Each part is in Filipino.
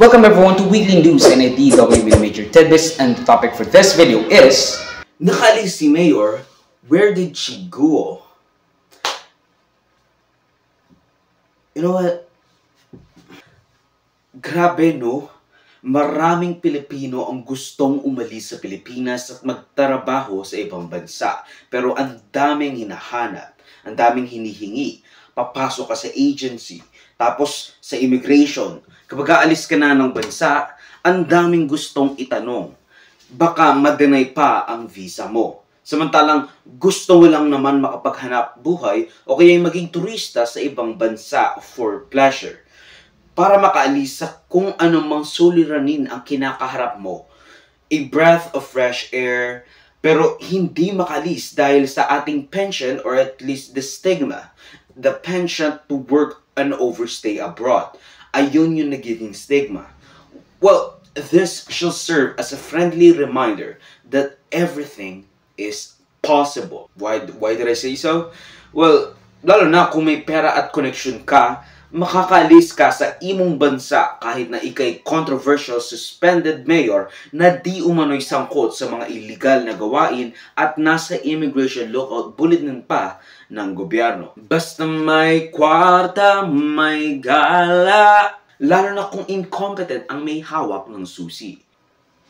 Welcome everyone to Weekly News and DW with Major Tidbits, and the topic for this video is Nakaalis si Mayor, where did she go? You know what? Grabe no? Maraming Pilipino ang gustong umalis sa Pilipinas at magtrabaho sa ibang bansa. Pero ang daming hinahanap, ang daming hinihingi. Papasok ka sa agency, tapos sa immigration. Kapag aalis ka na ng bansa, ang daming gustong itanong. Baka ma-deny pa ang visa mo. Samantalang gusto mo lang naman makapaghanap buhay o kaya maging turista sa ibang bansa for pleasure. Para makaalis sa kung anumang suliranin ang kinakaharap mo. A breath of fresh air, pero hindi makaalis dahil sa ating penchant or at least the stigma. The penchant to work and overstay abroad. Ayun yung nagiging stigma. Well, this shall serve as a friendly reminder that everything is possible. Why did I say so? Well, lalo na kung may pera at connection ka, makakaalis ka sa imong bansa kahit na ikay controversial suspended mayor na di umano'y sangkot sa mga illegal na gawain at nasa immigration lookout bulletin pa ng gobyerno. Basta may kwarta, may gala, lalo na kung incompetent ang may hawak ng susi.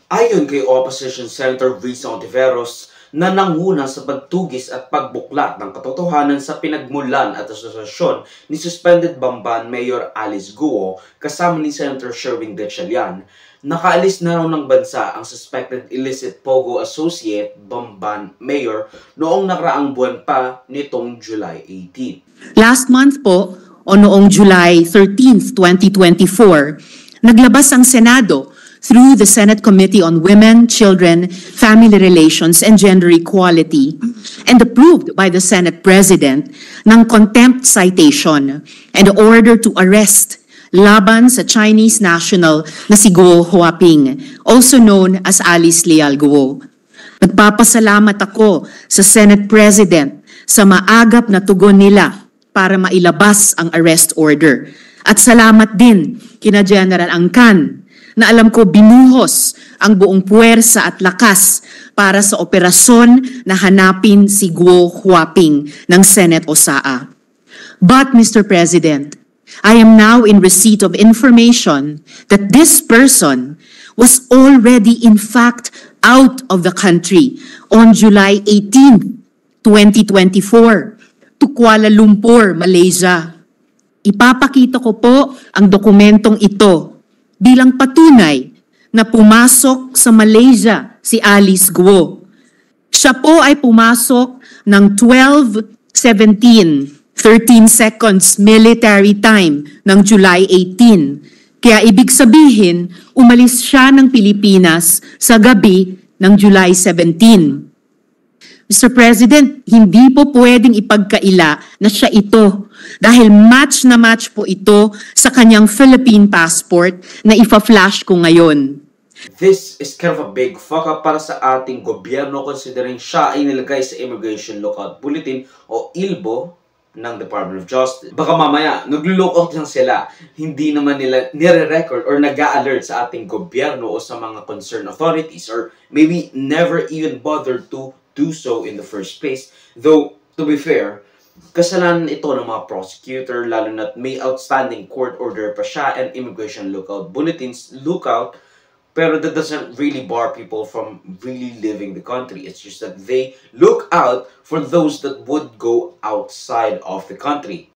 Ayon kay Opposition Senator Risa Ontiveros, na nanguna sa pagtugis at pagbuklat ng katotohanan sa pinagmulan at asosasyon ni suspended Bamban Mayor Alice Guo kasama ni Senator Sherwin Gatchalian, nakaalis na raw ng bansa ang suspected illicit Pogo associate Bamban Mayor noong nakaraang buwan pa nitong July 18. Last month po, o noong July 13, 2024, naglabas ang Senado through the Senate Committee on Women, Children, Family Relations, and Gender Equality, and approved by the Senate President ng contempt citation and order to arrest laban sa Chinese national na si Guo Huaping, also known as Alice Leal Guo. Nagpapasalamat ako sa Senate President sa maagap na tugon nila para mailabas ang arrest order. At salamat din kina General Angkan na alam ko binuhos ang buong puwersa at lakas para sa operasyon na hanapin si Guo Huaping ng Senate OSAA. But, Mr. President, I am now in receipt of information that this person was already in fact out of the country on July 18, 2024 to Kuala Lumpur, Malaysia. Ipapakita ko po ang dokumentong ito bilang patunay na pumasok sa Malaysia si Alice Guo. Siya po ay pumasok ng 12:17, 13 seconds military time ng July 18. Kaya ibig sabihin, umalis siya ng Pilipinas sa gabi ng July 17. Mr. President, hindi po pwedeng ipagkaila na siya ito dahil match na match po ito sa kanyang Philippine passport na ipa-flash ko ngayon. This is kind of a big fuck up para sa ating gobyerno considering siya ay nilagay sa Immigration Lookout Bulletin o ILBO ng Department of Justice. Baka mamaya, nag-lookout lang sila. Hindi naman nila nire-record or nag-a-alert sa ating gobyerno o sa mga concerned authorities or maybe never even bothered to do so in the first place. Though, to be fair, kasalanan ito ng mga prosecutor lalo na't may outstanding court order pa siya and Immigration Lookout Bulletins lookout, pero that doesn't really bar people from really leaving the country. It's just that they look out for those that would go outside of the country.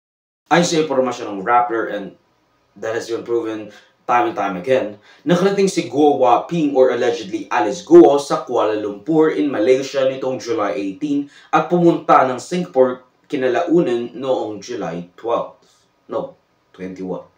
Ayon sa impormasyon ng Rappler, and that has been proven time and time again, nakarating si Guo Huaping or allegedly Alice Guo sa Kuala Lumpur in Malaysia nitong July 18 at pumunta ng Singapore kinalaunan noong July 21.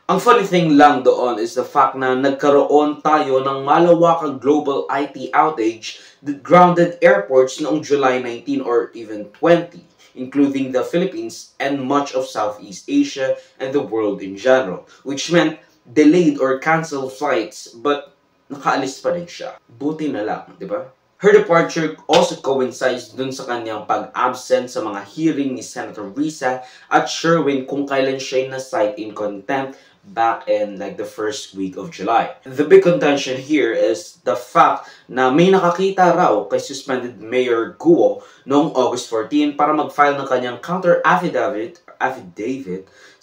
Ang funny thing lang doon is the fact na nagkaroon tayo ng malawakang global IT outage that grounded airports noong July 19 or even 20, including the Philippines and much of Southeast Asia and the world in general, which meant delayed or canceled flights, but nakaalis pa rin siya. Buti na lang, di ba? Her departure also coincides dun sa kanyang pag-absent sa mga hearing ni Senator Risa at Sherwin kung kailan siya na-cite in contempt back in like the first week of July. The big contention here is the fact na may nakakita raw kay suspended Mayor Guo noong August 14 para mag-file ng kanyang counter affidavit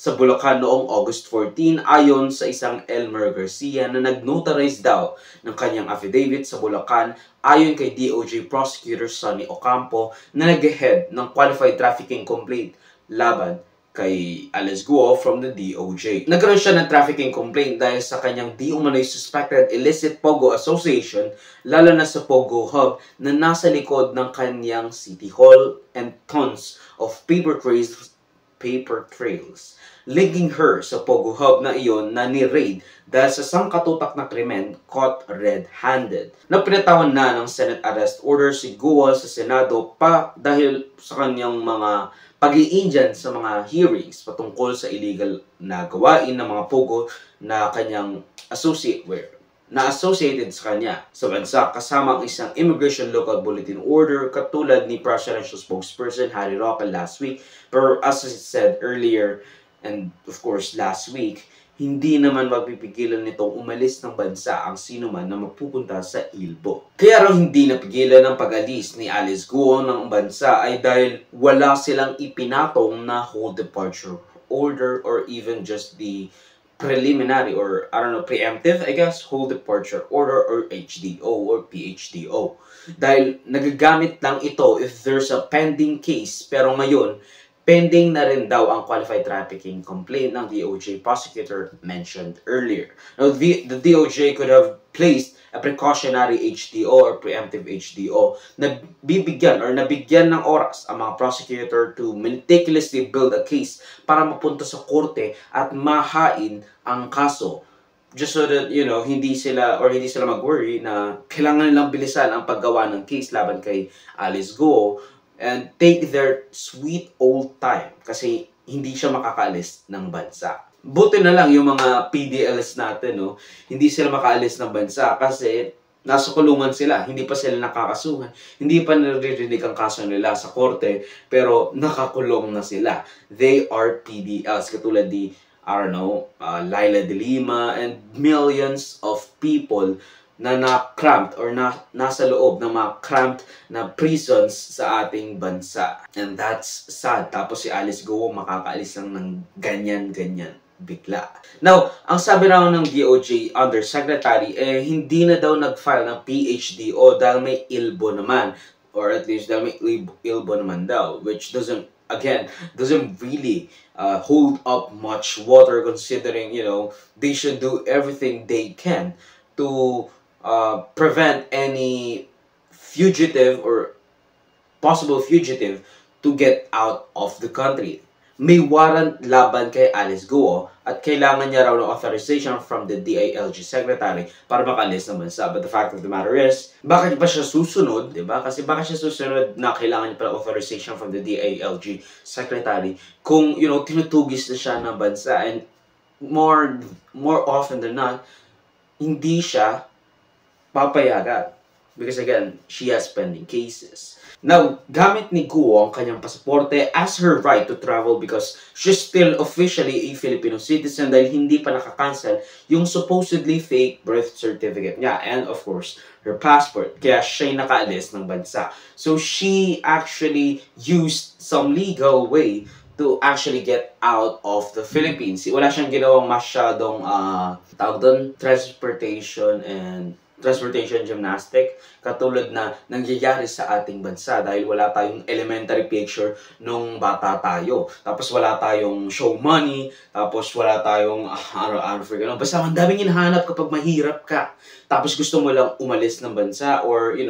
sa Bulacan noong August 14 ayon sa isang Elmer Garcia na nag-notarize daw ng kanyang affidavit sa Bulacan ayon kay DOJ Prosecutor Sonny Ocampo na nag-head ng qualified trafficking complaint laban kay Alice Guo from the DOJ. Nagkaroon siya ng trafficking complaint dahil sa kanyang di umano'y suspected illicit Pogo Association, lalo na sa Pogo Hub na nasa likod ng kanyang City Hall and tons of paper trails linking her sa Pogo Hub na iyon na ni-raid dahil sa sangkatutak na krimen caught red-handed. Na pinatawan na ng Senate arrest order si Guo sa Senado pa dahil sa kanyang mga pag-iindiyan sa mga hearings patungkol sa illegal na gawain ng mga Pogo na kanyang associated sa kanya sa bansa kasama ang isang Immigration Local Bulletin Order katulad ni Presidential Spokesperson Harry Roque last week. Pero as I said earlier, and of course last week, hindi naman mapipigilan nitong umalis ng bansa ang sino man na mapupunta sa ILBO. Kaya raw hindi napigilan ng pag-alis ni Alice Guo ng bansa ay dahil wala silang ipinatong na hold departure order or even just the preliminary or preemptive, I guess, hold departure order or HDO or PHDO. Dahil nagagamit lang ito if there's a pending case pero ngayon pending na rin daw ang qualified trafficking complaint ng DOJ prosecutor mentioned earlier. Now, the DOJ could have placed a precautionary HDO or preemptive HDO na nabigyan ng oras ang mga prosecutor to meticulously build a case para mapunta sa korte at mahain ang kaso. Just so that, hindi sila mag-worry na kailangan nilang bilisan ang paggawa ng case laban kay Alice Guo and take their sweet old time kasi hindi siya makakaalis ng bansa. Buti na lang yung mga PDLs natin, hindi sila makaalis ng bansa kasi nasa kulungan sila, hindi pa sila nakakasuhan, hindi pa naririnig ang kaso nila sa korte, pero nakakulong na sila. They are PDLs, katulad ni, Laila de Lima and millions of people na na-cramped or nasa loob ng mga cramped na prisons sa ating bansa. And that's sad. Tapos si Alice Guo makakaalis lang ng ganyan-ganyan bigla. Now, ang sabi raw ng DOJ Undersecretary, hindi na daw nag-file ng PHDO dahil may ILBO naman. Or at least dahil may ILBO naman daw. Which doesn't really hold up much water considering, they should do everything they can to prevent any fugitive or possible fugitive to get out of the country. May warrant laban kay Alice Guo at kailangan niya raw ng authorization from the DILG Secretary para makalis ng bansa. But the fact of the matter is, bakit ba siya susunod? Diba? Kasi bakit siya susunod na kailangan niya pala authorization from the DILG Secretary kung, tinutugis na siya ng bansa and more often than not, hindi siya papayagan. Because again, she has pending cases. Now, gamit ni Guo ang kanyang pasaporte as her right to travel because she's still officially a Filipino citizen dahil hindi pa nakakancel yung supposedly fake birth certificate niya and of course, her passport. Kaya siya'y nakaalis ng bansa. So, she actually used some legal way to actually get out of the Philippines. Wala siyang ginawang masyadong, transportation gymnastic katulad na nangyayari sa ating bansa dahil wala tayong elementary picture nung bata tayo. Tapos wala tayong show money, tapos wala tayong basta ang daming hinahanap kapag mahirap ka. Tapos gusto mo lang umalis ng bansa or,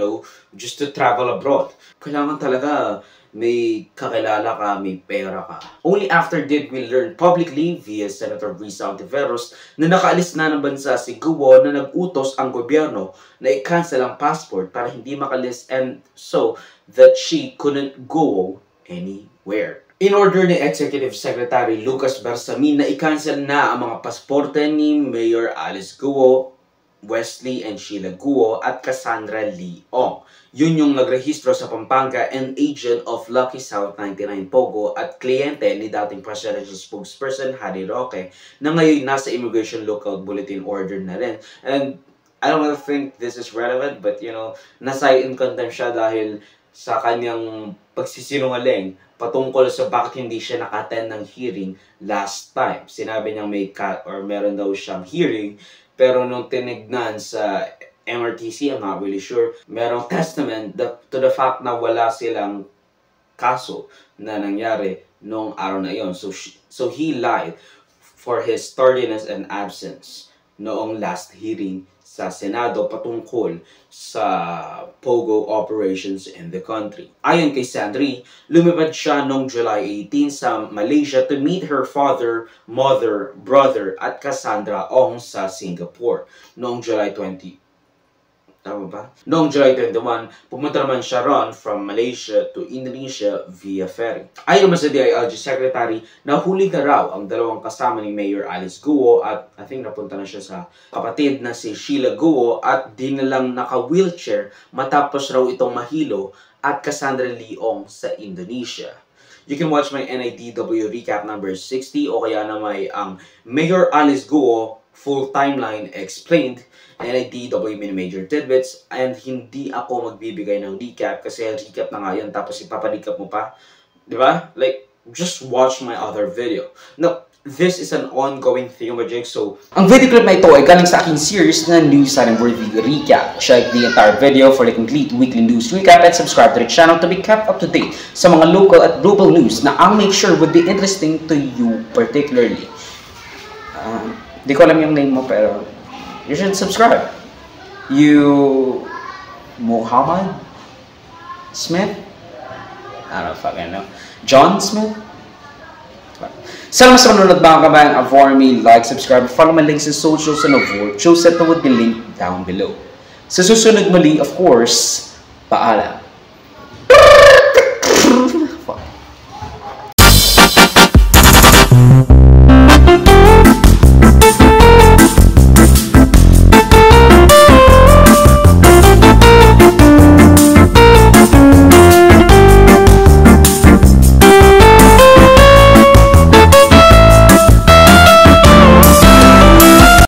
just to travel abroad. Kailangan talaga may kakilala ka, may pera ka. Only after did we learn publicly via Senator Risa Ontiveros na nakaalis na ng bansa si Guo na nag-utos ang gobyerno na i-cancel ang passport para hindi makalis and so that she couldn't go anywhere. In order ni Executive Secretary Lucas Bersamin na i-cancel na ang mga pasporte ni Mayor Alice Guo Wesley and Sheila Guo at Cassandra Leong. Yun yung nagrehistro sa Pampanga and agent of Lucky South 99 Pogo at kliyente ni dating presidential spokesperson Harry Roque na ngayon nasa Immigration Lookout Bulletin Order na rin. And I don't think this is relevant, but you know, nasa in contempt siya dahil sa kanyang pagsisinungaling patungkol sa bakit hindi siya naka-attend ng hearing last time. Sinabi niyang meron daw siyang hearing, pero nung tinignan sa MRTC, I'm not really sure, merong testament to the fact na wala silang kaso na nangyari nung araw na yon. So he lied for his tardiness and absence noong last hearing sa Senado patungkol sa POGO operations in the country. Ayon kay Sandri, lumipad siya noong July 18 sa Malaysia to meet her father, mother, brother at Cassandra Ong sa Singapore. Noong July 20. Tama ba? Noong July 21, pumunta naman siya ron from Malaysia to Indonesia via ferry. Ayon naman sa DILG Secretary, nahuli na raw ang dalawang kasama ni Mayor Alice Guo at I think napunta na siya sa kapatid na si Sheila Guo at dinalang naka-wheelchair matapos raw itong mahilo at Cassandra Leong sa Indonesia. You can watch my NITW recap number 60 o kaya na may ang Mayor Alice Guo full timeline explained, NITW mini major tidbits, and hindi ako magbibigay ng recap kasi recap na nga yun tapos ipaparecap mo pa, di ba? Like, just watch my other video. Now, this is an ongoing thingamajig, so Ang video clip na ito ay galing sa aking series na News and Worthy Recap. Check the entire video for the complete weekly news recap and subscribe to the channel to be kept up to date sa mga local at global news na I'll make sure would be interesting to you particularly. Di ko alam yung name mo pero you should subscribe. You Muhammad Smith? I don't fucking know. John Smith? Salamat sa manonood mga kabayan. For me, like, subscribe, follow my links in socials and avoid shows that would be linked down below. Sa susunod muli, of course, paalam.